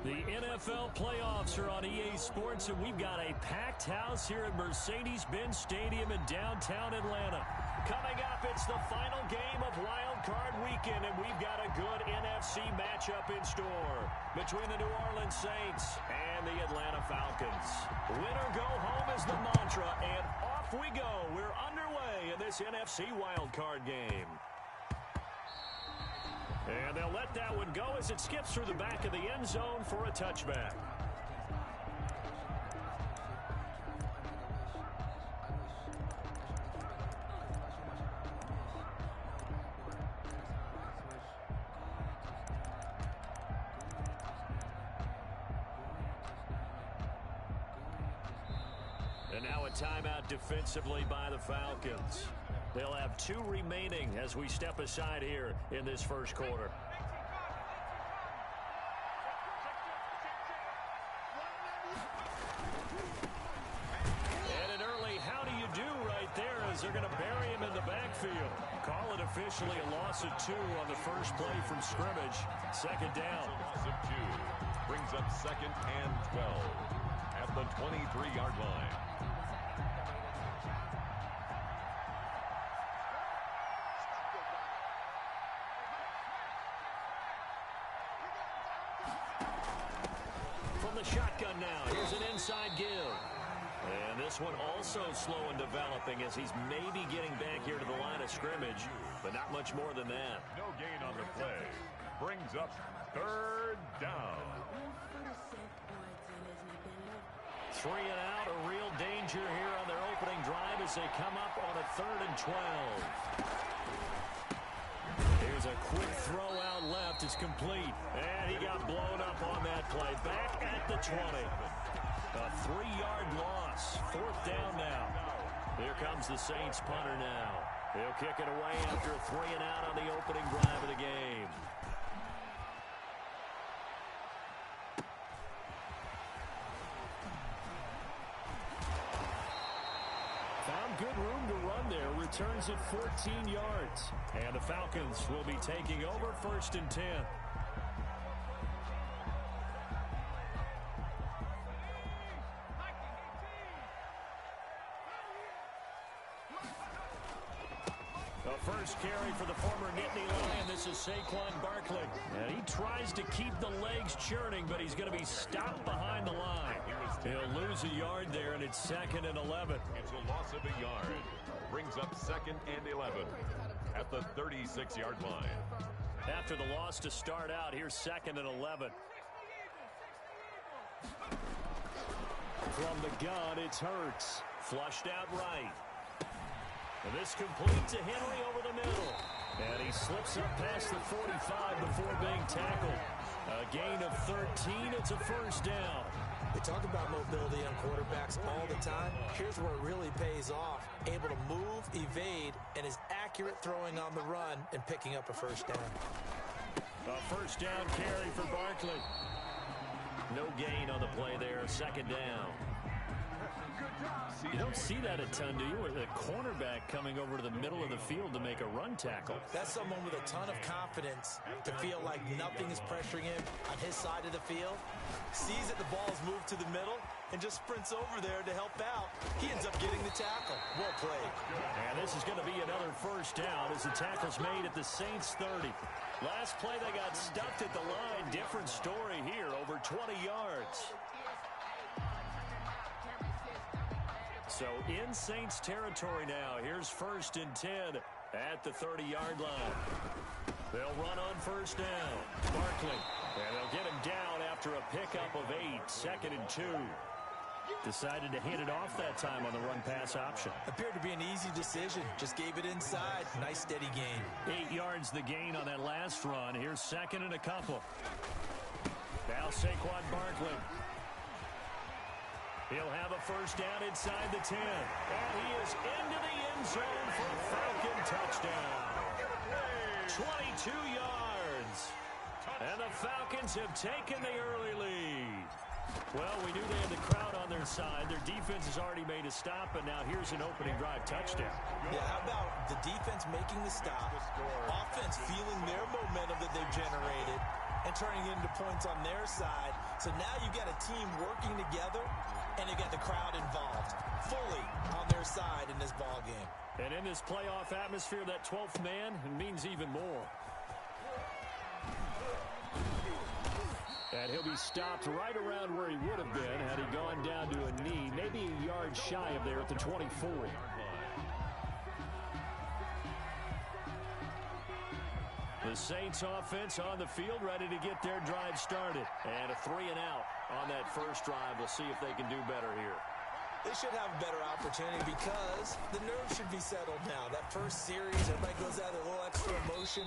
The NFL playoffs are on EA Sports, and we've got a packed house here at Mercedes-Benz Stadium in downtown Atlanta. Coming up, it's the final game of Wild Card Weekend, and we've got a good NFC matchup in store between the New Orleans Saints and the Atlanta Falcons. Win or go home is the mantra, and off we go. We're underway in this NFC Wild Card game. And they'll let that one go as it skips through the back of the end zone for a touchback. And now a timeout defensively by the Falcons. They'll have 2 remaining as we step aside here in this first quarter. And an early how do you do right there as they're going to bury him in the backfield. Call it officially a loss of 2 on the first play from scrimmage. Second down. Loss of 2 brings up 2nd and 12 at the 23-yard line. The shotgun now. Here's an inside give. And this one also slow in developing as he's maybe getting back here to the line of scrimmage, but not much more than that. No gain on the play. Brings up 3rd down. 3 and out, a real danger here on their opening drive as they come up on a 3rd and 12. Here's a quick throw out left. It's complete. And he got blown up on that play. Back at the 20. A 3-yard loss. 4th down now. Here comes the Saints punter now. He'll kick it away after a 3 and out on the opening drive of the game. Found good room to run there. Returns at 14 yards. And the Falcons will be taking over 1st and 10. The first carry for the former Nittany Lion. This is Saquon Barkley. And he tries to keep the legs churning, but he's going to be stopped behind the line. He'll lose a yard there, and it's 2nd and 11. It's a loss of a yard. Brings up 2nd and 11 at the 36-yard line. After the loss to start out, here's 2nd and 11. From the gun, it's Hurts. Flushed out right. And this complete to Henry over the middle. And he slips up past the 45 before being tackled. A gain of 13. It's a 1st down. They talk about mobility on quarterbacks all the time. Here's where it really pays off. Able to move, evade, and is accurate throwing on the run and picking up a 1st down. A 1st down carry for Barkley. No gain on the play there. 2nd down. You don't see that a ton, do you? With a cornerback coming over to the middle of the field to make a run tackle. That's someone with a ton of confidence to feel like nothing is pressuring him on his side of the field. Sees that the ball is moved to the middle and just sprints over there to help out. He ends up getting the tackle. Well played. And this is going to be another 1st down as the tackle's made at the Saints 30. Last play they got stuffed at the line. Different story here. Over 20 yards. So in Saints territory now. Here's 1st and 10 at the 30-yard line. They'll run on 1st down. Barkley. And they'll get him down after a pickup of 8. 2nd and 2. Decided to hit it off that time on the run-pass option. Appeared to be an easy decision. Just gave it inside. Nice, steady gain. 8 yards the gain on that last run. Here's 2nd and a couple. Now Saquon Barkley. He'll have a 1st down inside the 10. And he is into the end zone for a Falcon touchdown. 22 yards. And the Falcons have taken the early lead. Well, we knew they had the crowd on their side. Their defense has already made a stop, and now here's an opening drive touchdown. Yeah, how about the defense making the stop, offense feeling their momentum that they've generated, and turning into points on their side. So now you've got a team working together, and you've got the crowd involved, fully on their side in this ball game. And in this playoff atmosphere, that 12th man means even more. And he'll be stopped right around where he would have been had he gone down to a knee, maybe a yard shy of there at the 24. The Saints offense on the field, ready to get their drive started. And a 3 and out on that first drive. We'll see if they can do better here. They should have a better opportunity because the nerves should be settled now. That first series, everybody goes out with a little extra emotion.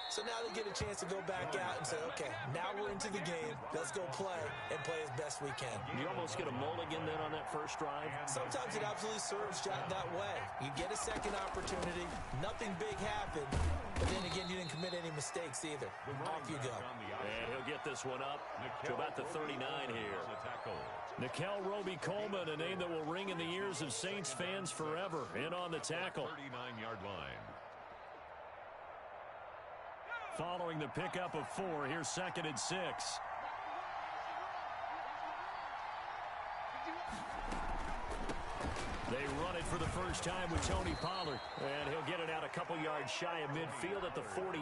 So now they get a chance to go back out and say, okay, now we're into the game. Let's go play and play as best we can. You almost get a mulligan then on that first drive? Sometimes it absolutely serves that way. You get a second opportunity. Nothing big happened. But then again, you didn't commit any mistakes either. Off you go. And he'll get this one up to about the 39 here. Nickel Roby-Coleman, a name that will ring in the ears of Saints fans forever, in on the tackle. 39-yard line. Following the pickup of 4, here's 2nd and 6. They run it for the first time with Tony Pollard. And he'll get it out a couple yards shy of midfield at the 48.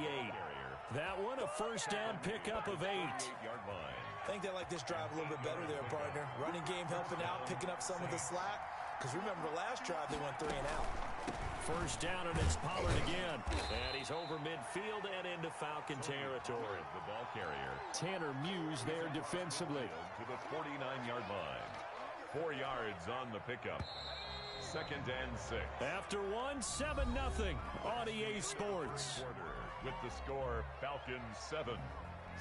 That one, a first down pickup of 8. I think they like this drive a little bit better there, partner. Running game helping out, picking up some of the slack. Because remember, last drive they went 3 and out. First down, and it's Pollard again. And he's over midfield and into Falcon territory. The ball carrier. Tanner Muse there defensively. To the 49-yard line. 4 yards on the pickup. 2nd and 6. After 1, 7-0 on EA Sports. With the score, Falcons 7,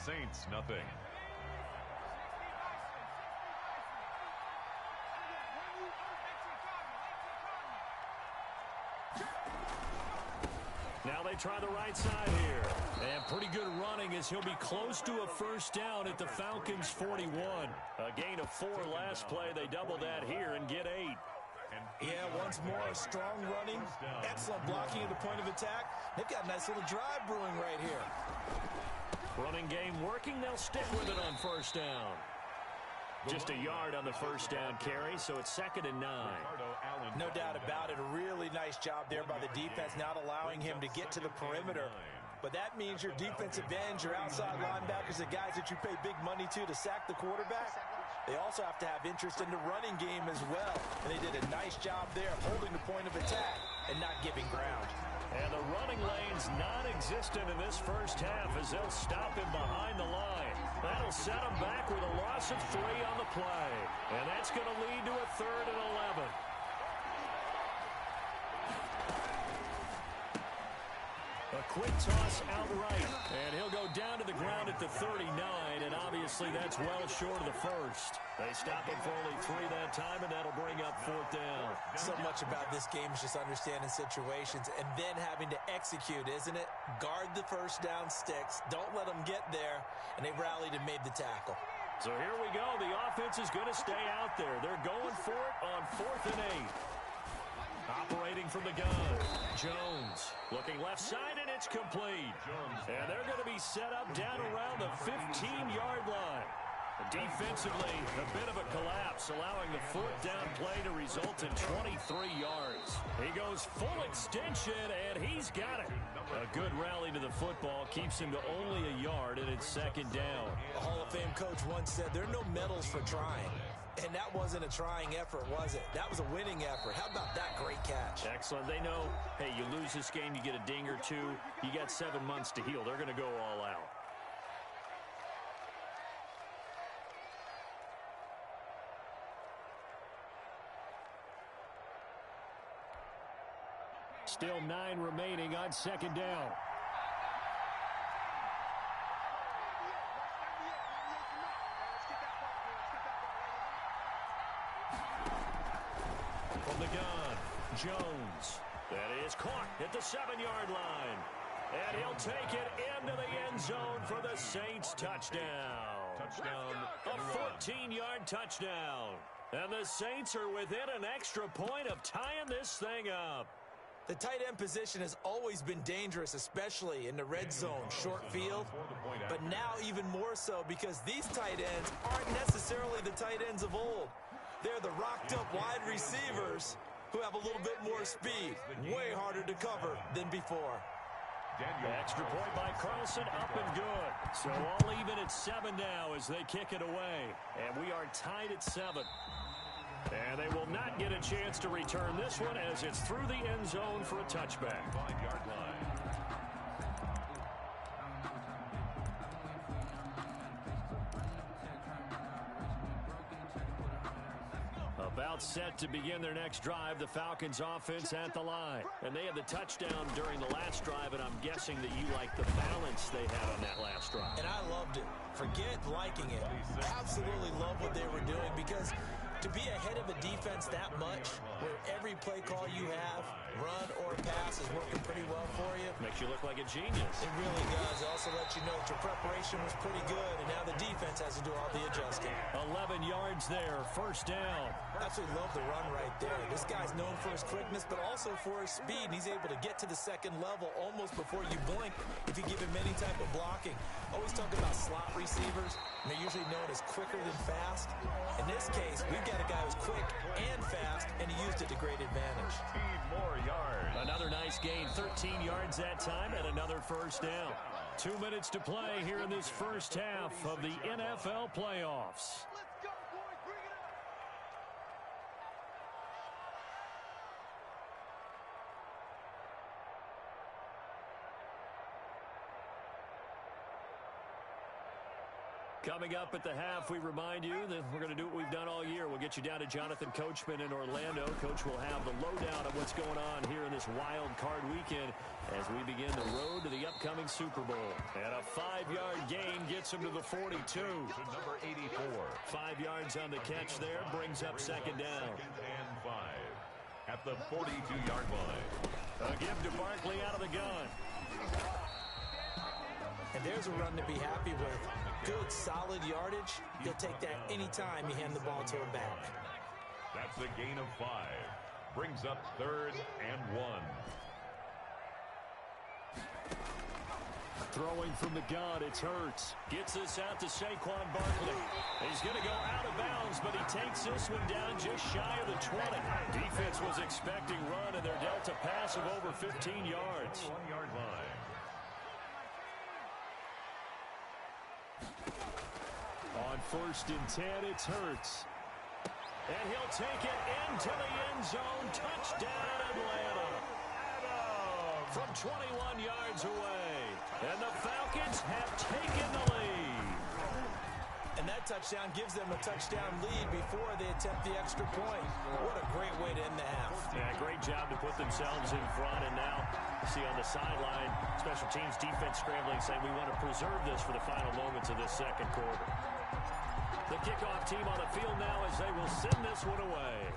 Saints nothing. Now they try the right side here. And pretty good running as he'll be close to a first down at the Falcons 41. A gain of 4 last play. They double that here and get 8. Yeah, once more, strong running, excellent blocking at the point of attack. They've got a nice little drive brewing right here. Running game working. They'll stick with it on first down. Just a yard on the first down carry, so it's 2nd and 9. No doubt about it. A really nice job there by the defense, not allowing him to get to the perimeter. But that means your defensive ends, your outside linebackers, the guys that you pay big money to sack the quarterback, they also have to have interest in the running game as well. And they did a nice job there holding the point of attack and not giving ground. And the running lane's non-existent in this first half as they'll stop him behind the line. That'll set him back with a loss of 3 on the play. And that's going to lead to a 3rd and 11. A quick toss outright, and he'll go down to the ground at the 39, and obviously that's well short of the first. They stop him for only 3 that time, and that'll bring up 4th down. So much about this game is just understanding situations and then having to execute, isn't it? Guard the first down sticks. Don't let them get there, and they rallied and made the tackle. So here we go. The offense is going to stay out there. They're going for it on 4th and 8. Operating from the gun, Jones looking left side, and it's complete. And they're going to be set up down around the 15-yard line. Defensively, a bit of a collapse, allowing the 4th down play to result in 23 yards. He goes full extension, and he's got it. A good rally to the football keeps him to only a yard, and it's 2nd down. A Hall of Fame coach once said there are no medals for trying. And that wasn't a trying effort, was it? That was a winning effort. How about that great catch? Excellent. They know, hey, you lose this game, you get a ding or 2. You got 7 months to heal. They're going to go all out. Still 9 remaining on 2nd down. From the gun, Jones. That is caught at the 7-yard line. And he'll take it into the end zone for the Saints touchdown. A 14-yard touchdown. And the Saints are within an extra point of tying this thing up. The tight end position has always been dangerous, especially in the red zone, short field. But now even more so because these tight ends aren't necessarily the tight ends of old. They're the rocked-up wide receivers who have a little bit more speed, way harder to cover than before. Extra point by Carlson, up and good. So all even at 7 now as they kick it away. And we are tied at 7. And they will not get a chance to return this one as it's through the end zone for a touchback. 5-yard line. About set to begin their next drive, the Falcons offense at the line. And they had the touchdown during the last drive, and I'm guessing that you like the balance they had on that last drive. And I loved it. Forget liking it. Absolutely love what they were doing because to be ahead of a defense that much, where every play call you have, run or pass, is working pretty well for you. Makes you look like a genius. It really does. It also lets you know that your preparation was pretty good, and now the defense has to do all the adjusting. 11 yards there, first down. Absolutely love the run right there. This guy's known for his quickness, but also for his speed, and he's able to get to the second level almost before you blink if you give him any type of blocking. Always talking about slot receivers, and they're usually known as quicker than fast. In this case, we've got a guy who's quick and fast, and he used it to great advantage. 15 more yards. Another nice gain, 13 yards that time, and another first down. 2 minutes to play here in this first half of the NFL playoffs. Coming up at the half, we remind you that we're going to do what we've done all year. We'll get you down to Jonathan Coachman in Orlando. Coach will have the lowdown of what's going on here in this wild card weekend as we begin the road to the upcoming Super Bowl. And a 5-yard gain gets him to the 42. To number 84. 5 yards on the catch there, brings up second down. 2nd and 5 at the 42-yard line. A give to Barkley out of the gun. And there's a run to be happy with. Good, solid yardage. He'll take that anytime you hand the ball to him back. That's a gain of 5. Brings up 3rd and 1. Throwing from the gun, it's Hurts. Gets this out to Saquon Barkley. He's going to go out of bounds, but he takes this one down just shy of the 20. Defense was expecting run, and they're dealt a pass of over 15 yards. 1-yard line. On 1st and 10, it's Hurts. And he'll take it into the end zone. Touchdown, Atlanta. From 21 yards away. And the Falcons have taken the lead. And that touchdown gives them a touchdown lead before they attempt the extra point. What a great way to end the half. Yeah, great job to put themselves in front. And now, see on the sideline, special teams defense scrambling, saying we want to preserve this for the final moments of this second quarter. The kickoff team on the field now as they will send this one away.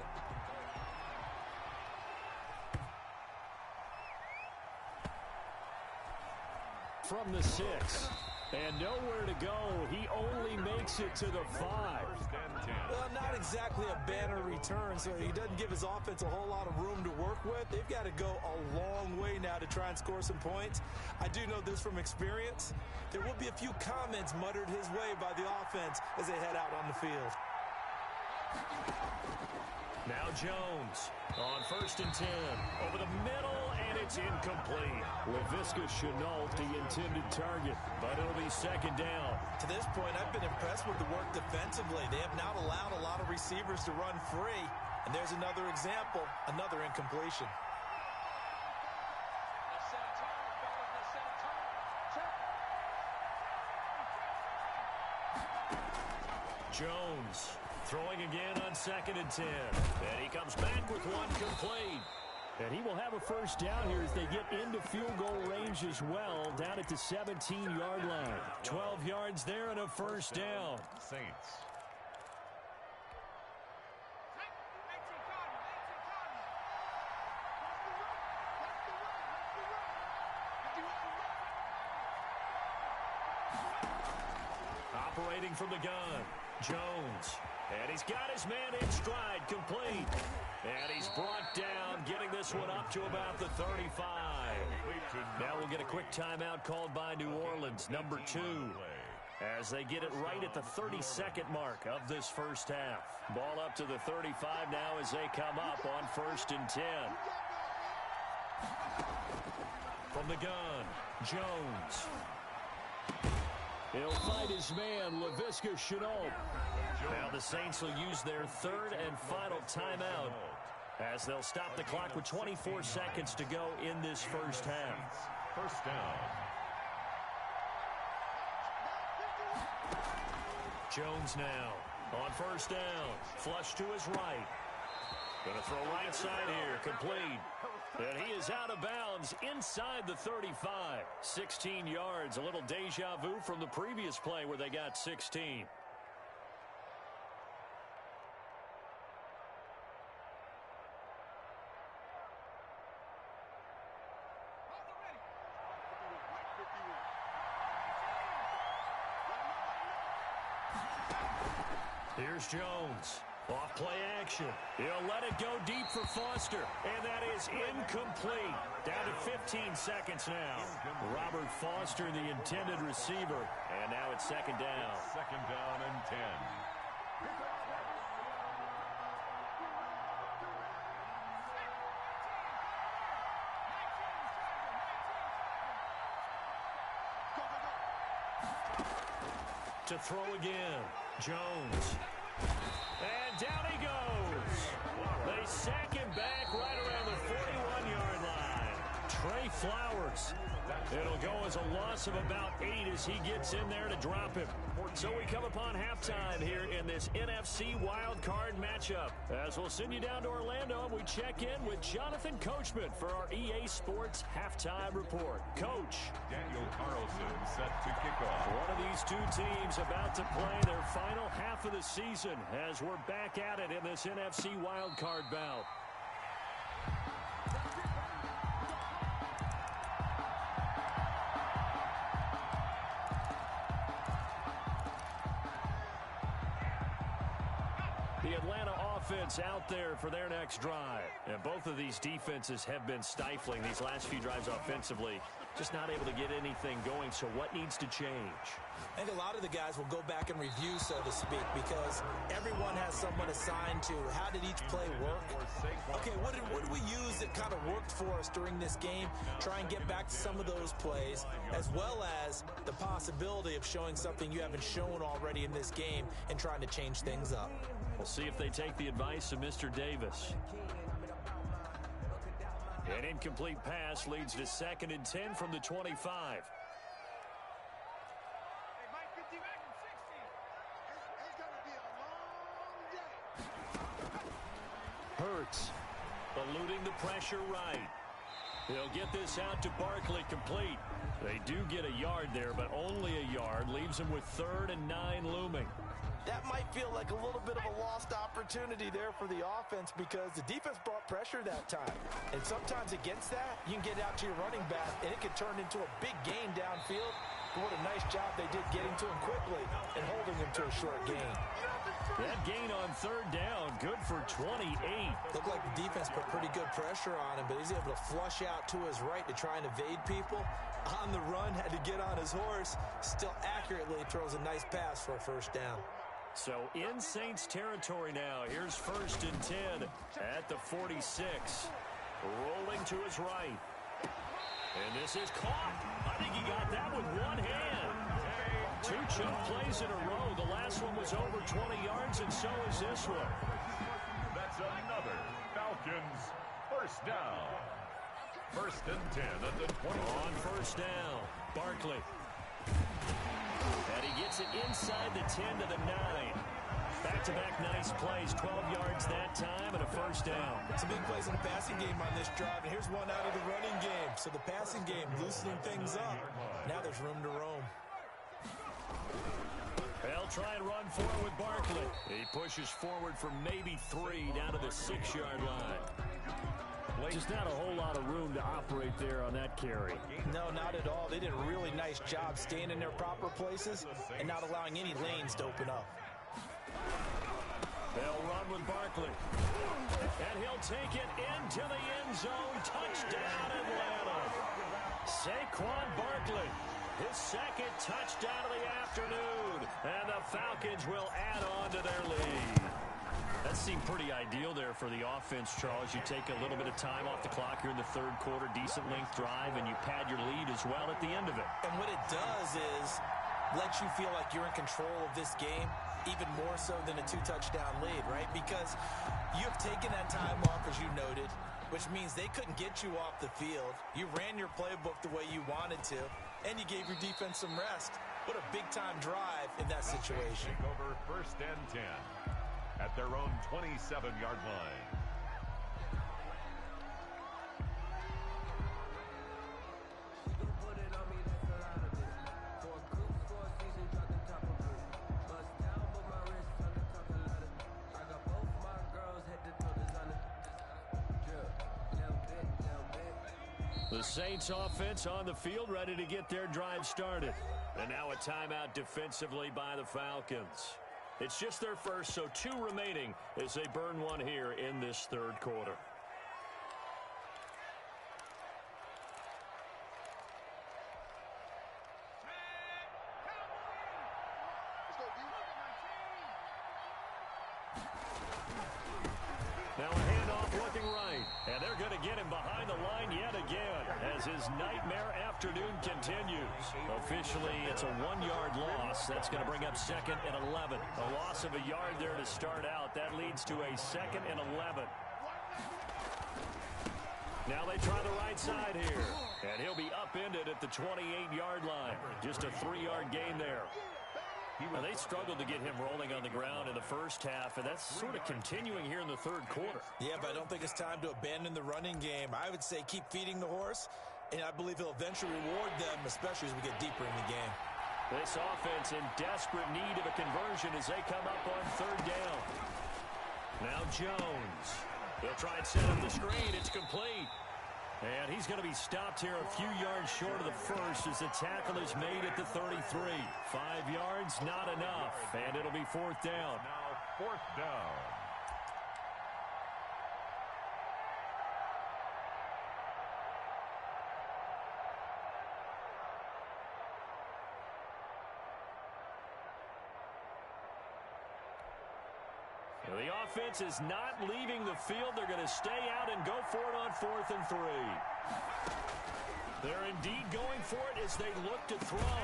From the 6. And nowhere to go. He only makes it to the 5. Well, not exactly a banner return, so he doesn't give his offense a whole lot of room to work with. They've got to go a long way now to try and score some points. I do know this from experience. There will be a few comments muttered his way by the offense as they head out on the field. Now Jones on 1st and 10. Over the middle, and it's incomplete. Laviska Shenault, the intended target, but it'll be second down. To this point, I've been impressed with the work defensively. They have not allowed a lot of receivers to run free. And there's another example, another incompletion. Jones throwing again on 2nd and 10. And he comes back with one complete. And he will have a first down here as they get into field goal range as well, down at the 17-yard line. 12 yards there and a first down. Saints. Operating from the gun. Jones. And he's got his man in stride, complete. And he's brought down, getting this one up to about the 35. Now we'll get a quick timeout called by New Orleans, number 2, as they get it right at the 32nd mark of this first half. Ball up to the 35 now as they come up on 1st and 10. From the gun, Jones. He'll fight his man, Laviska Shenault. Now the Saints will use their 3rd and final timeout as they'll stop the clock with 24 seconds to go in this first half. First down. Jones now on 1st down. Flush to his right. Going to throw right side here, complete. And he is out of bounds inside the 35. 16 yards, a little deja vu from the previous play where they got 16. Here's Jones. Off play action. He'll let it go deep for Foster. And that is incomplete. Down to 15 seconds now. Robert Foster, the intended receiver. And now it's 2nd down. 2nd down and 10. To throw again. Jones. And down he goes. They sack him back right around the 41-yard line. Trey Flowers. It'll go as a loss of about 8 as he gets in there to drop him. So we come upon halftime here in this NFC wildcard matchup. As we'll send you down to Orlando, we check in with Jonathan Coachman for our EA Sports Halftime Report. Coach. Daniel Carlson set to kick off. One of these two teams about to play their final half of the season as we're back at it in this NFC wildcard bout. The Atlanta offense out there for their next drive. And both of these defenses have been stifling these last few drives offensively. Just not able to get anything going, so what needs to change? I think a lot of the guys will go back and review, so to speak, because everyone has someone assigned to how did each play work. Okay, what did we use that kind of worked for us during this game? Try and get back to some of those plays, as well as the possibility of showing something you haven't shown already in this game and trying to change things up. We'll see if they take the advice of Mr. Davis. An incomplete pass leads to 2nd and 10 from the 25. Hurts eluding the pressure right. He'll get this out to Barkley, complete. They do get a yard there, but only a yard. Leaves him with 3rd and 9 looming. That might feel like a little bit of a lost opportunity there for the offense because the defense brought pressure that time. And sometimes against that, you can get out to your running back, and it can turn into a big gain downfield. But what a nice job they did getting to him quickly and holding him to a short gain. That gain on 3rd down, good for 28. Looked like the defense put pretty good pressure on him, but he's able to flush out to his right to try and evade people. On the run, had to get on his horse. Still accurately throws a nice pass for a 1st down. So in Saints territory now. Here's 1st and 10 at the 46. Rolling to his right. And this is caught. I think he got that with one hand. 2 chunk plays in a row. The last one was over 20 yards, and so is this one. That's another Falcons 1st down. 1st and 10 at the 20. On 1st down, Barkley. And he gets it inside the 10 to the 9. Back-to-back nice plays, 12 yards that time, and a 1st down. Some big plays in the passing game on this drive, and here's one out of the running game. So the passing game loosening things up. Now there's room to roam. They'll try and run forward with Barkley. He pushes forward for maybe 3 down to the 6-yard line. Just not a whole lot of room to operate there on that carry. No, not at all. They did a really nice job staying in their proper places and not allowing any lanes to open up. They'll run with Barkley. And he'll take it into the end zone. Touchdown, Atlanta. Saquon Barkley, his second touchdown of the afternoon. And the Falcons will add on to their lead. That seemed pretty ideal there for the offense, Charles. You take a little bit of time off the clock here in the third quarter, decent length drive, and you pad your lead as well at the end of it. And what it does is lets you feel like you're in control of this game, even more so than a two-touchdown lead, right? Because you've taken that time off, as you noted, which means they couldn't get you off the field. You ran your playbook the way you wanted to, and you gave your defense some rest. What a big-time drive in that situation. Over 1st and 10 at their own 27-yard line. The Saints offense on the field, ready to get their drive started. And now a timeout defensively by the Falcons. It's just their first, so 2 remaining as they burn one here in this third quarter. Now a handoff looking right, and they're going to get him behind the line yet again as his nightmare afternoon continues. Officially, it's a 1-yard loss. That's going to bring up 2nd and 11. A loss of a yard there to start out. That leads to a 2nd and 11. Now they try the right side here, and he'll be upended at the 28-yard line. Just a 3-yard gain there. Now, they struggled to get him rolling on the ground in the first half, and that's sort of continuing here in the third quarter. Yeah, but I don't think it's time to abandon the running game. I would say keep feeding the horse, and I believe he'll eventually reward them, especially as we get deeper in the game. This offense in desperate need of a conversion as they come up on 3rd down. Now Jones. He'll try and set up the screen. It's complete. And he's going to be stopped here a few yards short of the first as the tackle is made at the 33. 5 yards, not enough. And it'll be 4th down. Now 4th down. The offense is not leaving the field. They're going to stay out and go for it on 4th and 3. They're indeed going for it as they look to throw.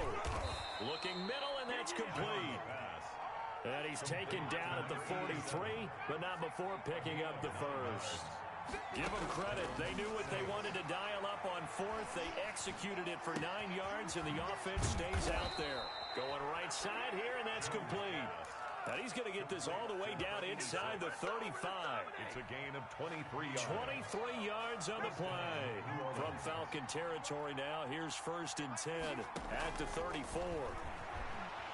Looking middle, and that's complete. And he's taken down at the 43, but not before picking up the first. Give them credit. They knew what they wanted to dial up on 4th. They executed it for 9 yards, and the offense stays out there. Going right side here, and that's complete. And he's going to get this all the way down inside the 35. It's a gain of 23 yards. 23 yards on the play. From Falcon territory now, here's 1st and 10 at the 34.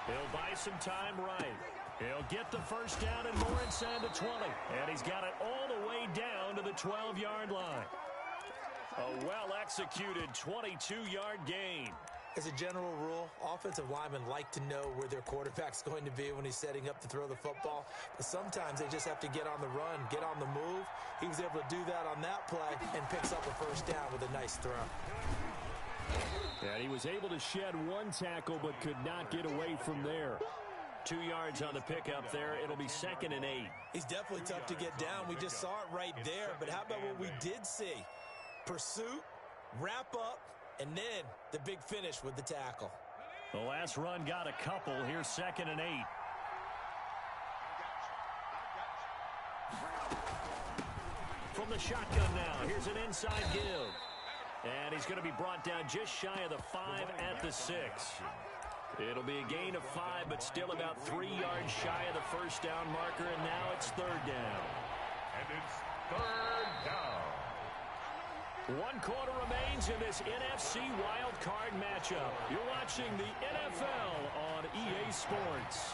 He'll buy some time right. He'll get the first down and more inside the 20. And he's got it all the way down to the 12-yard line. A well-executed 22-yard gain. As a general rule, offensive linemen like to know where their quarterback's going to be when he's setting up to throw the football. But sometimes they just have to get on the run, get on the move. He was able to do that on that play and picks up a first down with a nice throw. And he was able to shed 1 tackle but could not get away from there. 2 yards on the pickup there. It'll be 2nd and 8. He's definitely tough to get down. We just saw it right there. But how about what we did see? Pursuit, wrap up, and then the big finish with the tackle. The last run got a couple. Here's 2nd and 8. From the shotgun now, here's an inside give. And he's going to be brought down just shy of the 5 at the 6. It'll be a gain of 5, but still about 3 yards shy of the first down marker, and now it's 3rd down. And it's 3rd down. 1 quarter remains in this NFC wild card matchup. You're watching the NFL on EA Sports.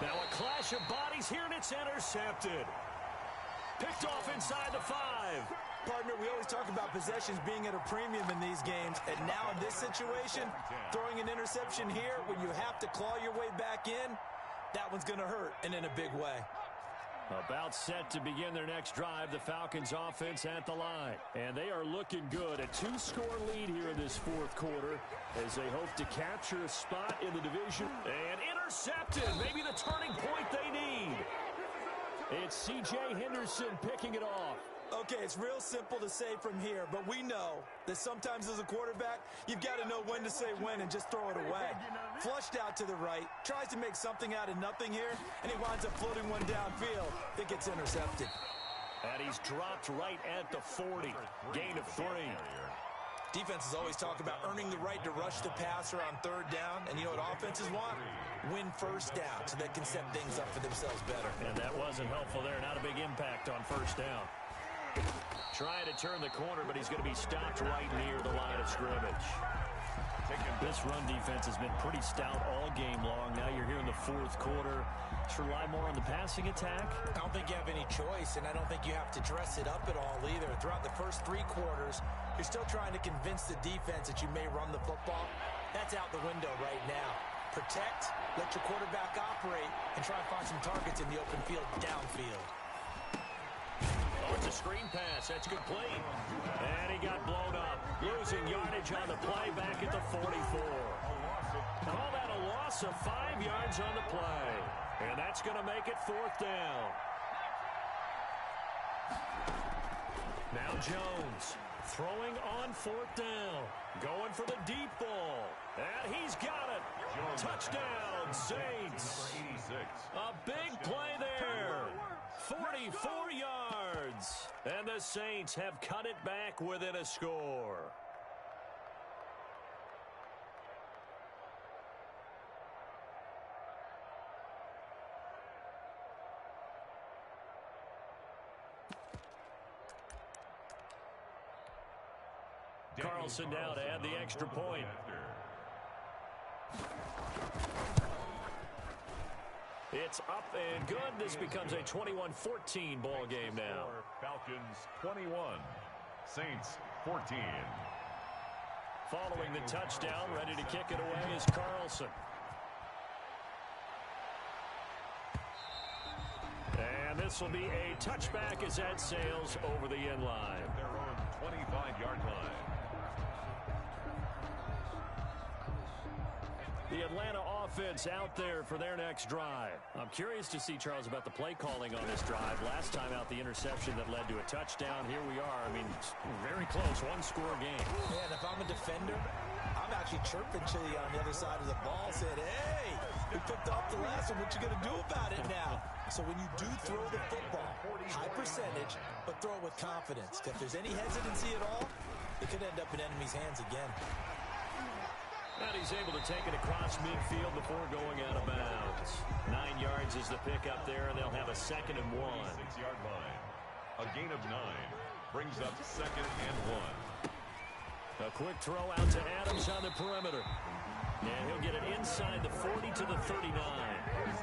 Now a clash of bodies here, and it's intercepted. Picked off inside the 5. Partner, we always talk about possessions being at a premium in these games, and now in this situation, throwing an interception here when you have to claw your way back in, that one's going to hurt, and in a big way. About set to begin their next drive, the Falcons offense at the line. And they are looking good. A 2-score lead here in this fourth quarter as they hope to capture a spot in the division. And intercepted. Maybe the turning point they need. It's C.J. Henderson picking it off. Okay, it's real simple to say from here, but we know that sometimes as a quarterback, you've got to know when to say when and just throw it away. Flushed out to the right, tries to make something out of nothing here, and he winds up floating one downfield that gets intercepted. And he's dropped right at the 40. Gain of 3. Defenses always talk about earning the right to rush the passer on third down, and you know what offenses want? Win first down so they can set things up for themselves better. And that wasn't helpful there. Not a big impact on first down. Trying to turn the corner, but he's going to be stopped right near the line of scrimmage. This run defense has been pretty stout all game long. Now you're here in the fourth quarter. Let's rely more on the passing attack. I don't think you have any choice, and I don't think you have to dress it up at all either. Throughout the first 3 quarters, you're still trying to convince the defense that you may run the football. That's out the window right now. Protect, let your quarterback operate, and try and find some targets in the open field downfield. Oh, it's a screen pass. That's good play. And he got blown up. Losing yardage on the play back at the 44. Call that a loss of 5 yards on the play. And that's going to make it 4th down. Now Jones throwing on 4th down. Going for the deep ball. And he's got it. Touchdown, Saints. A big play there. 44 yards. And the Saints have cut it back within a score. Carlson now to add the extra point. It's up and good. This becomes a 21-14 ball game now. Falcons 21, Saints 14. Following the touchdown, ready to kick it away is Carlson. And this will be a touchback as that sails over the end line. Their own 25-yard line. The Atlanta offense out there for their next drive. I'm curious to see, Charles, about the play calling on this drive. Last time out, the interception that led to a touchdown. Here we are. I mean, very close, 1-score game. Man, if I'm a defender, I'm actually chirping to you on the other side of the ball, saying, hey, we picked off the last one. What you going to do about it now? So when you do throw the football, high percentage, but throw it with confidence. If there's any hesitancy at all, it could end up in enemy's hands again. And he's able to take it across midfield before going out of bounds. 9 yards is the pickup there, and they'll have a 2nd and 1. 6-yard line. A gain of 9 brings up 2nd and 1. A quick throw out to Adams on the perimeter. And he'll get it inside the 40 to the 39.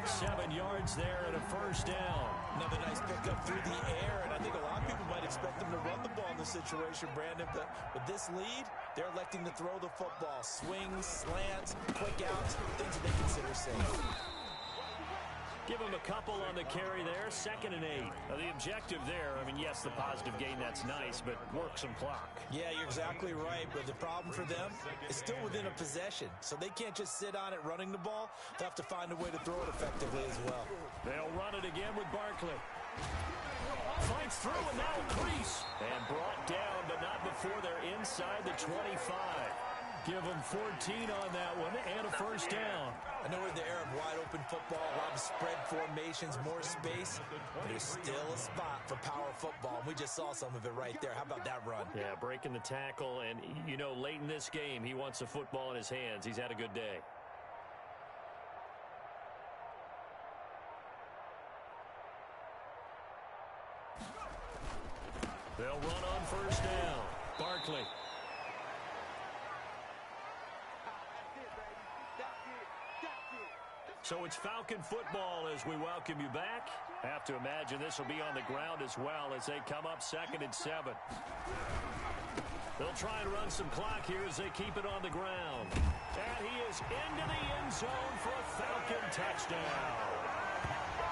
7 yards there and a first down. Another nice pickup through the air, and I think a lot of people might expect them to run the ball in this situation, Brandon, but with this lead, they're electing to throw the football. Swings, slants, quick outs, things that they consider safe. Give him a couple on the carry there, 2nd and 8. Now, the objective there, I mean, yes, the positive gain, that's nice, but work some clock. Yeah, you're exactly right, but the problem for them is still within a possession, so they can't just sit on it running the ball. They'll have to find a way to throw it effectively as well. They'll run it again with Barkley. Fights through, and now a crease. And brought down, but not before they're inside the 25. Give them 14 on that one and a first down. I know we're in the era of wide-open football, a lot of spread formations, more space, but there's still a spot for power football. We just saw some of it right there. How about that run? Yeah, breaking the tackle, and, you know, late in this game, he wants the football in his hands. He's had a good day. They'll run on first down. Barkley. So it's Falcon football as we welcome you back. Have to imagine this will be on the ground as well as they come up 2nd and 7. They'll try and run some clock here as they keep it on the ground. And he is into the end zone for a Falcon touchdown.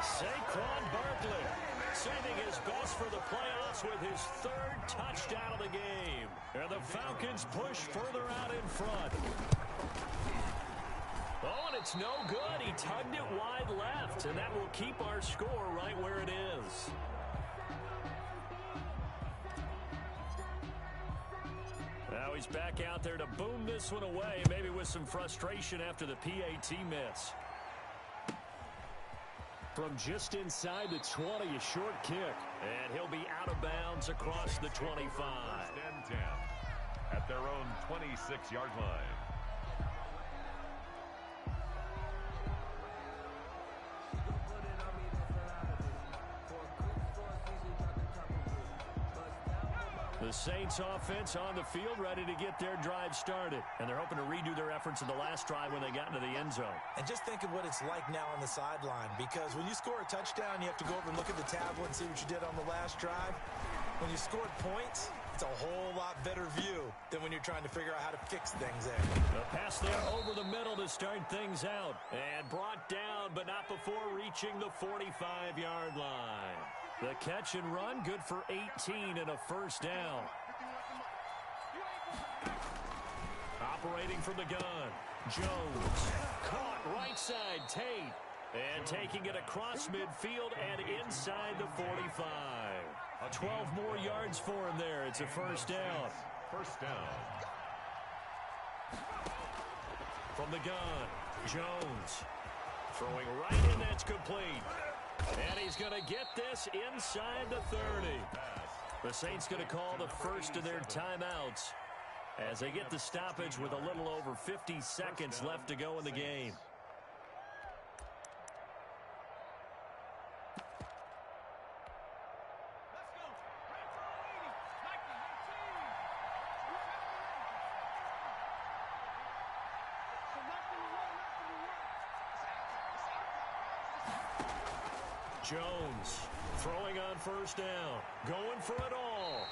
Saquon Barkley saving his best for the playoffs with his 3rd touchdown of the game. And the Falcons push further out in front. Oh, and it's no good. He tugged it wide left, and that will keep our score right where it is. Now he's back out there to boom this one away, maybe with some frustration after the PAT miss. From just inside the 20, a short kick. And he'll be out of bounds across the 25. 1st and 10 at their own 26-yard line. The Saints offense on the field ready to get their drive started. And they're hoping to redo their efforts in the last drive when they got into the end zone. And just think of what it's like now on the sideline, because when you score a touchdown, you have to go over and look at the tablet and see what you did on the last drive. When you scored points, it's a whole lot better view than when you're trying to figure out how to fix things there. The pass there over the middle to start things out. And brought down, but not before reaching the 45-yard line. The catch and run, good for 18 and a 1st down. Operating from the gun, Jones. Caught right side, Tate. And taking it across midfield and inside the 45. 12 more yards for him there. It's a 1st down. 1st down. From the gun, Jones. Throwing right in, that's complete. And he's going to get this inside the 30. The Saints going to call the first of their timeouts as they get the stoppage with a little over 50 seconds left to go in the game. Jones throwing on 1st down, going for it all.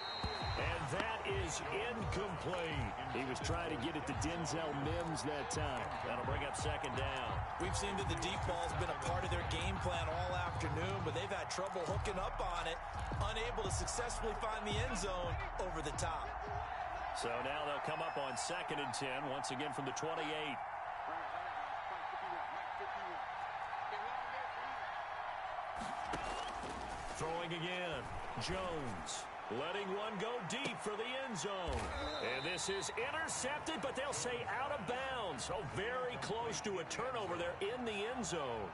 And that is incomplete. He was trying to get it to Denzel Mims that time. That'll bring up 2nd down. We've seen that the deep ball's been a part of their game plan all afternoon, but they've had trouble hooking up on it, unable to successfully find the end zone over the top. So now they'll come up on 2nd and 10, once again from the 28. Throwing again, Jones, letting one go deep for the end zone. And this is intercepted, but they'll say out of bounds. Oh, very close to a turnover there in the end zone.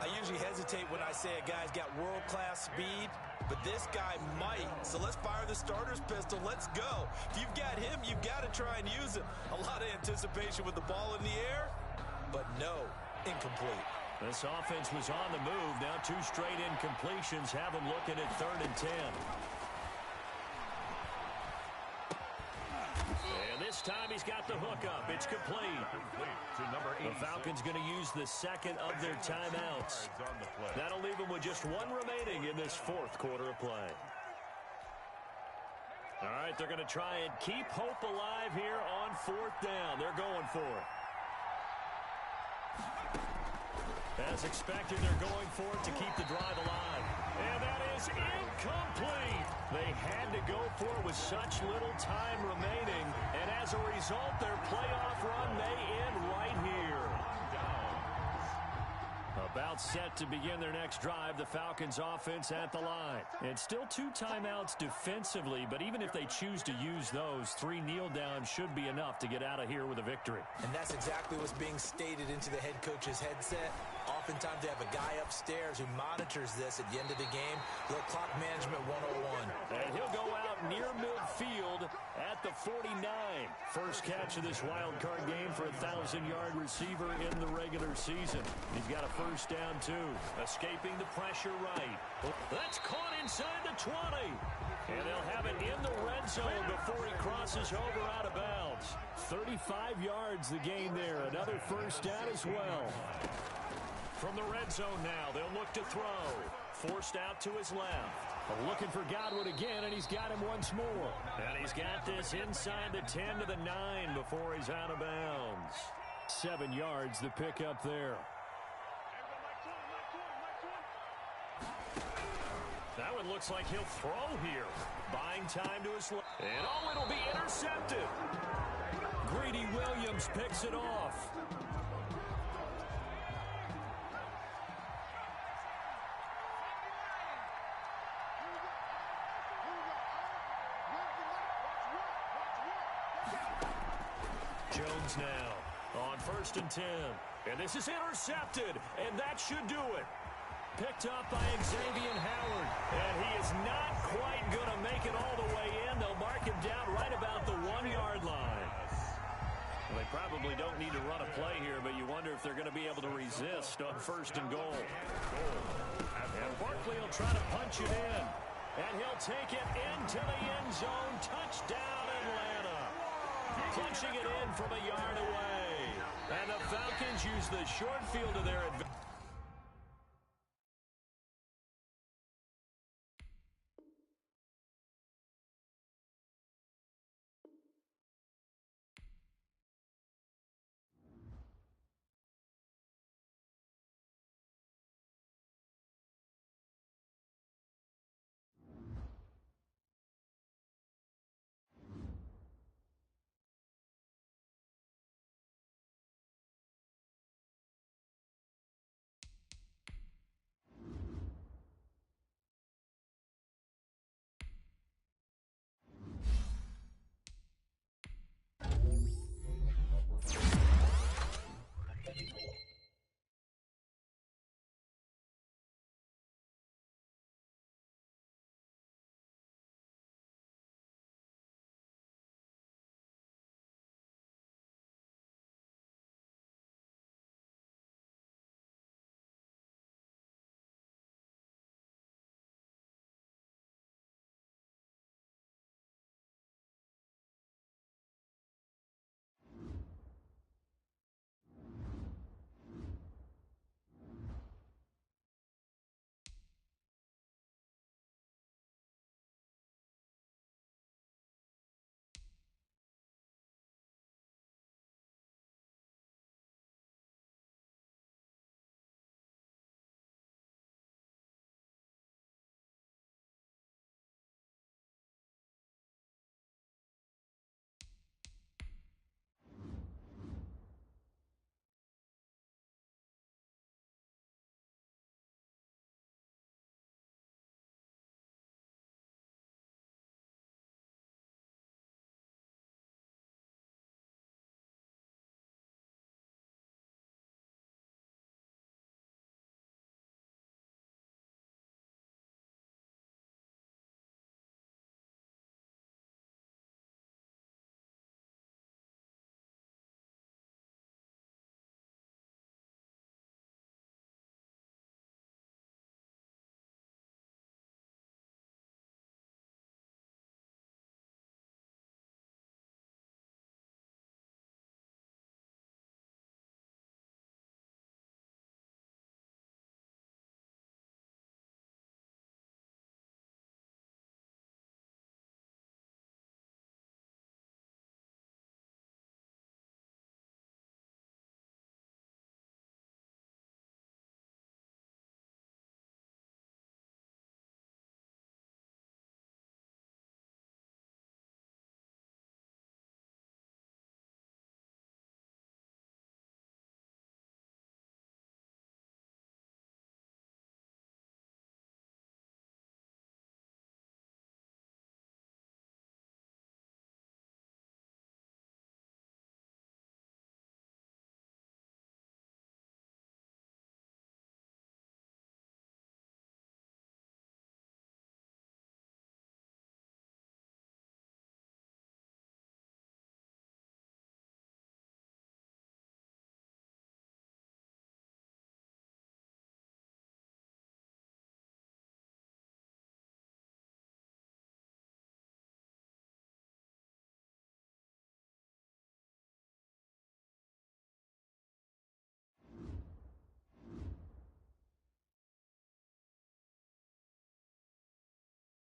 I usually hesitate when I say a guy's got world-class speed, but this guy might. So let's fire the starter's pistol. Let's go. If you've got him, you've got to try and use him. A lot of anticipation with the ball in the air, but no, incomplete. This offense was on the move. Now 2 straight incompletions have them looking at 3rd and 10. And this time he's got the hookup. It's complete. The Falcons going to use the 2nd of their timeouts. That'll leave them with just 1 remaining in this 4th quarter of play. All right, they're going to try and keep hope alive here on 4th down. They're going for it. As expected, they're going for it to keep the drive alive. And that is incomplete. They had to go for it with such little time remaining. And as a result, their playoff run may end right here. About set to begin their next drive, the Falcons offense at the line. And still 2 timeouts defensively, but even if they choose to use those, 3 kneel downs should be enough to get out of here with a victory. And that's exactly what's being stated into the head coach's headset. Oftentimes they have a guy upstairs who monitors this at the end of the game. Little clock management 101. And he'll go out near midfield at the 49. First catch of this wild card game for a 1,000-yard receiver in the regular season. He's got a first down, too. Escaping the pressure right. That's caught inside the 20. And they'll have it in the red zone before he crosses over out of bounds. 35 yards the gain there. Another first down as well. From the red zone now, they'll look to throw. Forced out to his left. Looking for Godwin again, and he's got him once more. And he's got this inside the 10 to the 9 before he's out of bounds. 7 yards, the pickup there. That one looks like he'll throw here. Buying time to his left. And it'll be intercepted. Greedy Williams picks it off. Jones now on 1st and 10. And this is intercepted, and that should do it. Picked up by Xavier Howard, and he is not quite going to make it all the way in. They'll mark him down right about the 1-yard line. Well, they probably don't need to run a play here, but you wonder if they're going to be able to resist on 1st and goal. And Barkley will try to punch it in, and he'll take it into the end zone. Touchdown, Atlanta. Punching it in from a yard away. And the Falcons use the short field to their advantage.